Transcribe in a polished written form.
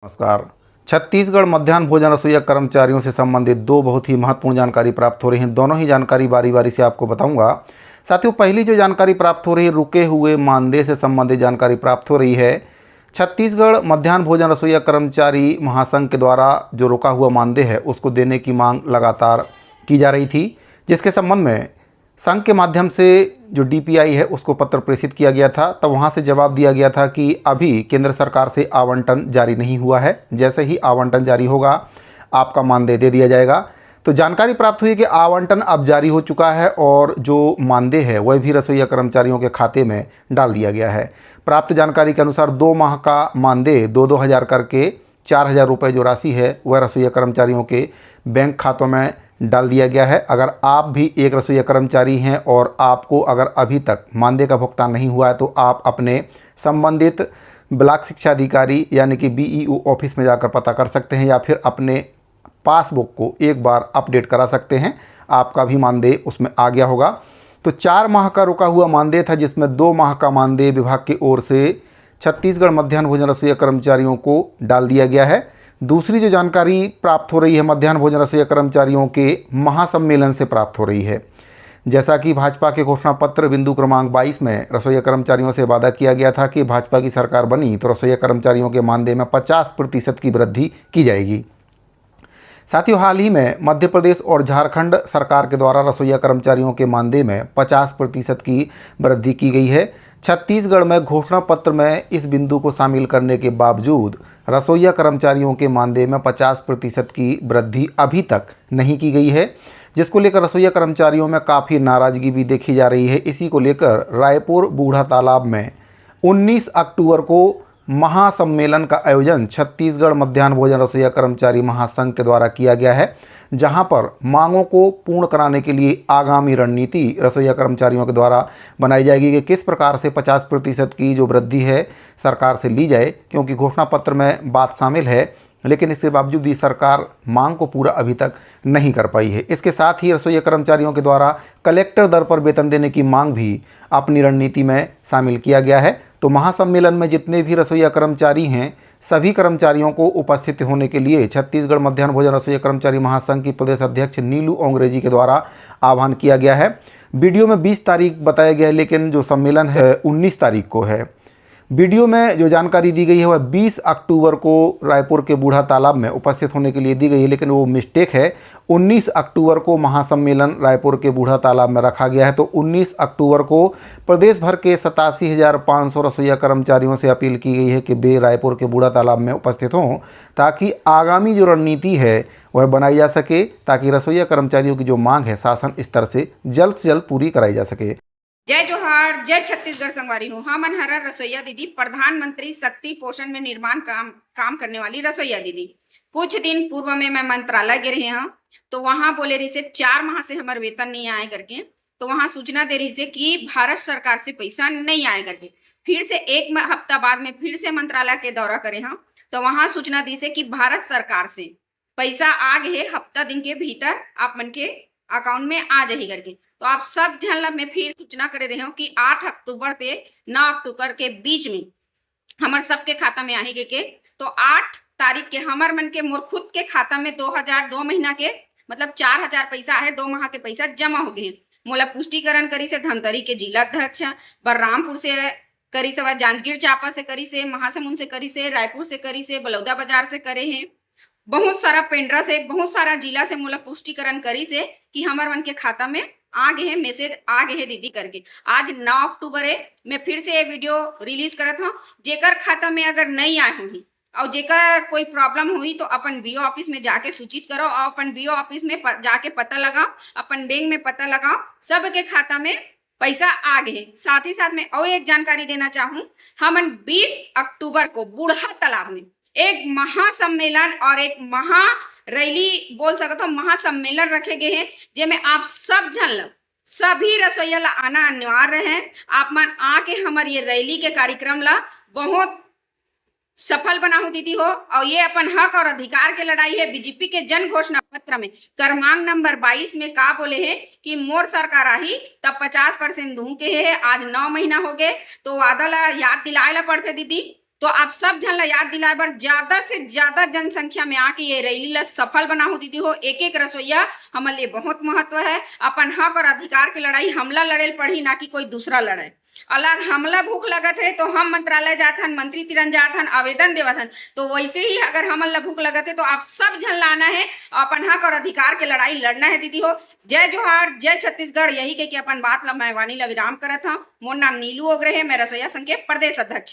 नमस्कार। छत्तीसगढ़ मध्याह्न भोजन रसोइया कर्मचारियों से संबंधित दो बहुत ही महत्वपूर्ण जानकारी प्राप्त हो रही हैं। दोनों ही जानकारी बारी बारी से आपको बताऊंगा। साथियों, पहली जो जानकारी प्राप्त हो रही है, रुके हुए मानदेय से संबंधित जानकारी प्राप्त हो रही है। छत्तीसगढ़ मध्याह्न भोजन रसोइया कर्मचारी महासंघ के द्वारा जो रुका हुआ मानदेय है उसको देने की मांग लगातार की जा रही थी, जिसके संबंध में संघ के माध्यम से जो डीपीआई है उसको पत्र प्रेषित किया गया था। तब वहाँ से जवाब दिया गया था कि अभी केंद्र सरकार से आवंटन जारी नहीं हुआ है, जैसे ही आवंटन जारी होगा आपका मानदेय दे दिया जाएगा। तो जानकारी प्राप्त हुई कि आवंटन अब जारी हो चुका है और जो मानदेय है वह भी रसोइया कर्मचारियों के खाते में डाल दिया गया है। प्राप्त जानकारी के अनुसार 2 माह का मानदेय 2-2 हज़ार करके 4,000 रुपये जो राशि है वह रसोइया कर्मचारियों के बैंक खातों में डाल दिया गया है। अगर आप भी एक रसोइया कर्मचारी हैं और आपको अगर अभी तक मानदेय का भुगतान नहीं हुआ है तो आप अपने संबंधित ब्लॉक शिक्षा अधिकारी यानी कि बीईओ ऑफिस में जाकर पता कर सकते हैं या फिर अपने पासबुक को एक बार अपडेट करा सकते हैं। आपका भी मानदेय उसमें आ गया होगा। तो 4 माह का रुका हुआ मानदेय था, जिसमें 2 माह का मानदेय विभाग की ओर से छत्तीसगढ़ मध्याह्न भोजन रसोइया कर्मचारियों को डाल दिया गया है। दूसरी जो जानकारी प्राप्त हो रही है मध्याह्न भोजन रसोइया कर्मचारियों के महासम्मेलन से प्राप्त हो रही है। जैसा कि भाजपा के घोषणा पत्र बिंदु क्रमांक 22 में रसोइया कर्मचारियों से वादा किया गया था कि भाजपा की सरकार बनी तो रसोइया कर्मचारियों के मानदेय में 50% की वृद्धि की जाएगी। साथियों, हाल ही में मध्य प्रदेश और झारखंड सरकार के द्वारा रसोइया कर्मचारियों के मानदेय में 50% की वृद्धि की गई है। छत्तीसगढ़ में घोषणा पत्र में इस बिंदु को शामिल करने के बावजूद रसोइया कर्मचारियों के मानदेय में 50% की वृद्धि अभी तक नहीं की गई है, जिसको लेकर रसोइया कर्मचारियों में काफ़ी नाराज़गी भी देखी जा रही है। इसी को लेकर रायपुर बूढ़ा तालाब में 19 अक्टूबर को महासम्मेलन का आयोजन छत्तीसगढ़ मध्याह्न भोजन रसोइया कर्मचारी महासंघ के द्वारा किया गया है, जहां पर मांगों को पूर्ण कराने के लिए आगामी रणनीति रसोइया कर्मचारियों के द्वारा बनाई जाएगी कि किस प्रकार से 50% की जो वृद्धि है सरकार से ली जाए, क्योंकि घोषणा पत्र में बात शामिल है लेकिन इसके बावजूद भी सरकार मांग को पूरा अभी तक नहीं कर पाई है। इसके साथ ही रसोइया कर्मचारियों के द्वारा कलेक्टर दर पर वेतन देने की मांग भी अपनी रणनीति में शामिल किया गया है। तो महासम्मेलन में जितने भी रसोइया कर्मचारी हैं सभी कर्मचारियों को उपस्थित होने के लिए छत्तीसगढ़ मध्याह्न भोजन रसोइया कर्मचारी महासंघ की प्रदेश अध्यक्ष नीलू अंग्रेजी के द्वारा आह्वान किया गया है। वीडियो में 20 तारीख बताया गया है, लेकिन जो सम्मेलन है 19 तारीख को है। वीडियो में जो जानकारी दी गई है वह 20 अक्टूबर को रायपुर के बूढ़ा तालाब में उपस्थित होने के लिए दी गई है, लेकिन वो मिस्टेक है। 19 अक्टूबर को महासम्मेलन रायपुर के बूढ़ा तालाब में रखा गया है। तो 19 अक्टूबर को प्रदेश भर के 87,500 रसोइया कर्मचारियों से अपील की गई है कि वे रायपुर के बूढ़ा तालाब में उपस्थित हों, ताकि आगामी जो रणनीति है वह बनाई जा सके, ताकि रसोइया कर्मचारियों की जो मांग है शासन स्तर से जल्द पूरी कराई जा सके। जय जोहार, जय छत्तीसगढ़ संगवारी हूँ। हम अनहरा रसोइया दीदी, प्रधानमंत्री शक्ति पोषण में निर्माण काम करने वाली रसोइया दीदी। कुछ दिन पूर्व में मैं मंत्रालय गए रही हूँ, तो वहां बोले रही से 4 माह से हमारे वेतन नहीं आए करके। तो वहां सूचना दे रही से कि भारत सरकार से पैसा नहीं आए करके। फिर से 1 हफ्ता बाद में फिर से मंत्रालय के दौरा करे हम, तो वहां सूचना दी से कि भारत सरकार से पैसा आ गए, हफ्ता दिन के भीतर आप मन के अकाउंट में आ जाही करके। तो आप सब जन मैं फिर सूचना करे रहे हो कि 8 अक्टूबर से 9 अक्टूबर के बीच में हमारे सबके खाता में आही के। तो 8 तारीख के हमार मन के मोर खुद के खाता में 2,000 2 महीना के मतलब 4,000 पैसा है, 2 माह के पैसा जमा हो गए। मोला पुष्टिकरण करी से धमतरी के जिला अध्यक्ष, बलरामपुर से करी से, जांजगीर चांपा से करी से, महासमुंद से करी से, रायपुर से करी से, बलौदा बाजार से करे हैं, बहुत सारा पेंड्रा से, बहुत सारा जिला से मोला पुष्टिकरण करी से कि हमार मन के खाता में आ गए हैं, मैसेज आ गए हैं दीदी करके। आज 9 अक्टूबर है, मैं फिर से ये वीडियो रिलीज करत हूँ। जेकर खाता में अगर नहीं आए हुई और जेकर कोई प्रॉब्लम हुई तो अपन बीओ ऑफिस में जाके सूचित करो और अपन बीओ ऑफिस में जाके पता लगाओ, अपन बैंक में पता लगाओ, सबके खाता में पैसा आ गए। साथ ही साथ मैं और एक जानकारी देना चाहूँ, हम 20 अक्टूबर को बूढ़ा तालाब में एक महासम्मेलन और एक महा रैली बोल सकते हो, महासम्मेलन रखे गए हैं, जिसमें आप सब जन सभी रसोइया ला आना अनिवार्य है। आप मन आके हमारे ये रैली के कार्यक्रम ला बहुत सफल बनाओ दीदी हो। और ये अपन हक और अधिकार के लड़ाई है। बीजेपी के जन घोषणा पत्र में क्रमांक नंबर 22 में का बोले है कि मोर सरकार आई तब 50% दूं के है। आज 9 महीना हो गए, तो वादा ला याद दिलाए ला पड़ते दीदी तो आप सब जन ला याद दिलाए बर ज्यादा से ज्यादा जनसंख्या में आके ये रैली ला सफल बना हो दीदी हो। एक एक रसोईया हमारे लिए बहुत महत्व है। अपन हक और अधिकार की लड़ाई हमला लड़े पड़ी, ना कि कोई दूसरा लड़े। अलग हमला भूख लगत है तो हम मंत्रालय जात हन, मंत्री तिरन जात हन, आवेदन देवत हन। तो वैसे ही अगर हमन ला भूख लगत है तो आप सब जन लाना है, अपन हक और अधिकार के लड़ाई लड़ना है दीदी हो। जय जोहार, जय छत्तीसगढ़। यही कह के अपन बात ला मैं वाणी ला विराम करत हूँ। मोर नाम नीलू ओगरे है, मैं रसोईया संघ के प्रदेश अध्यक्ष।